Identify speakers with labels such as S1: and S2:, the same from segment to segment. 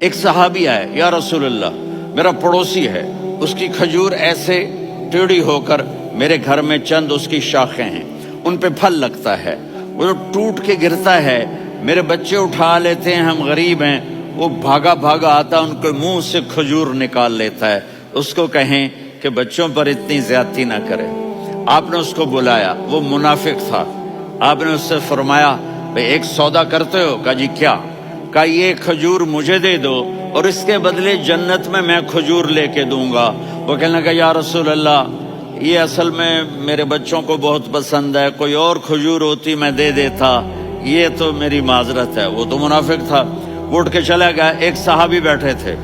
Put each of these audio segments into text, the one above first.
S1: ایک صحابی آئے، یا رسول اللہ میرا پڑوسی ہے، اس کی کھجور ایسے ٹیڑھی ہو کر میرے گھر میں چند اس کی شاخیں ہیں، ان پہ پھل لگتا ہے، وہ ٹوٹ کے گرتا ہے، میرے بچے اٹھا لیتے ہیں، ہم غریب ہیں، وہ بھاگا بھاگا آتا ان کے منہ سے کھجور نکال لیتا ہے، اس کو کہیں کہ بچوں پر اتنی زیادتی نہ کرے۔ آپ نے اس کو بلایا، وہ منافق تھا، آپ نے اس سے فرمایا بھئی ایک سودا کرتے ہو؟ کہا جی کیا؟ کہا یہ کھجور مجھے دے دو اور اس کے بدلے جنت میں کھجور لے کے دوں گا۔ وہ کہنے لگا یا رسول اللہ یہ اصل میں میرے بچوں کو بہت پسند ہے، کوئی اور کھجور ہوتی میں دے دیتا، یہ تو میری معذرت ہے۔ وہ تو منافق تھا، وہ اٹھ کے چلا گیا۔ ایک صحابی بیٹھے تھے،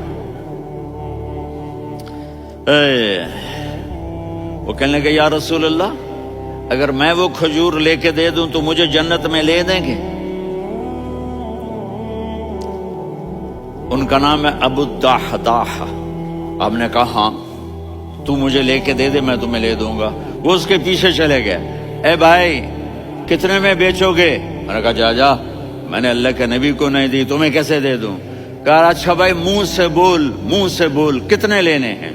S1: وہ کہنے لگے یا رسول اللہ اگر میں وہ کھجور لے کے دے دوں تو مجھے جنت میں لے دیں گے؟ ان کا نام ہے ابو الدحداح۔ آپ نے کہا ہاں تو مجھے لے کے دے دے میں تمہیں لے دوں گا۔ وہ اس کے پیچھے چلے گئے، اے بھائی کتنے میں بیچو گے؟ میں نے کہا جا میں نے اللہ کے نبی کو نہیں دی، تمہیں کیسے دے دوں؟ کہا اچھا بھائی منہ سے بول کتنے لینے ہیں؟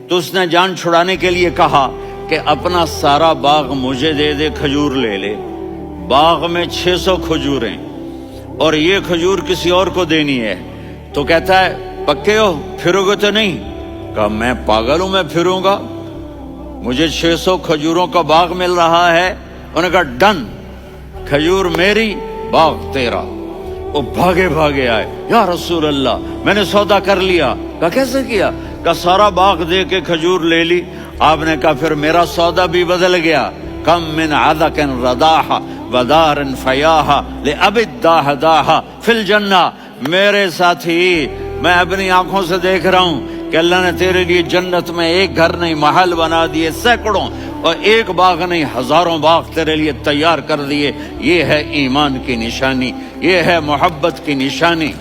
S1: تو اس نے جان چھڑانے کے لیے کہا کہ اپنا سارا باغ مجھے دے دے، کھجور لے لے۔ باغ میں 600 کھجوریں اور یہ کھجور کسی اور کو دینی ہے۔ تو کہتا ہے پکے ہو، پھرو گے تو نہیں؟ کہا میں پاگل ہوں، میں پھروں گا؟ مجھے 600 کھجوروں کا باغ مل رہا ہے۔ انہوں نے کہا ڈن، کھجور میری باغ تیرا۔ وہ بھاگے بھاگے آئے، یا رسول اللہ میں نے سودا کر لیا۔ کہا کیسے کیا؟ کہا سارا باغ دے کے کھجور لے لی۔ آپ نے کہا پھر میرا سودا بھی بدل گیا۔ کم من عدق رداح ودار فیاح لأبی الدحداح فی الجنہ۔ میرے ساتھی میں اپنی آنکھوں سے دیکھ رہا ہوں کہ اللہ نے تیرے لیے جنت میں ایک گھر نہیں محل بنا دیے سینکڑوں، اور ایک باغ نہیں ہزاروں باغ تیرے لیے تیار کر دیے۔ یہ ہے ایمان کی نشانی، یہ ہے محبت کی نشانی۔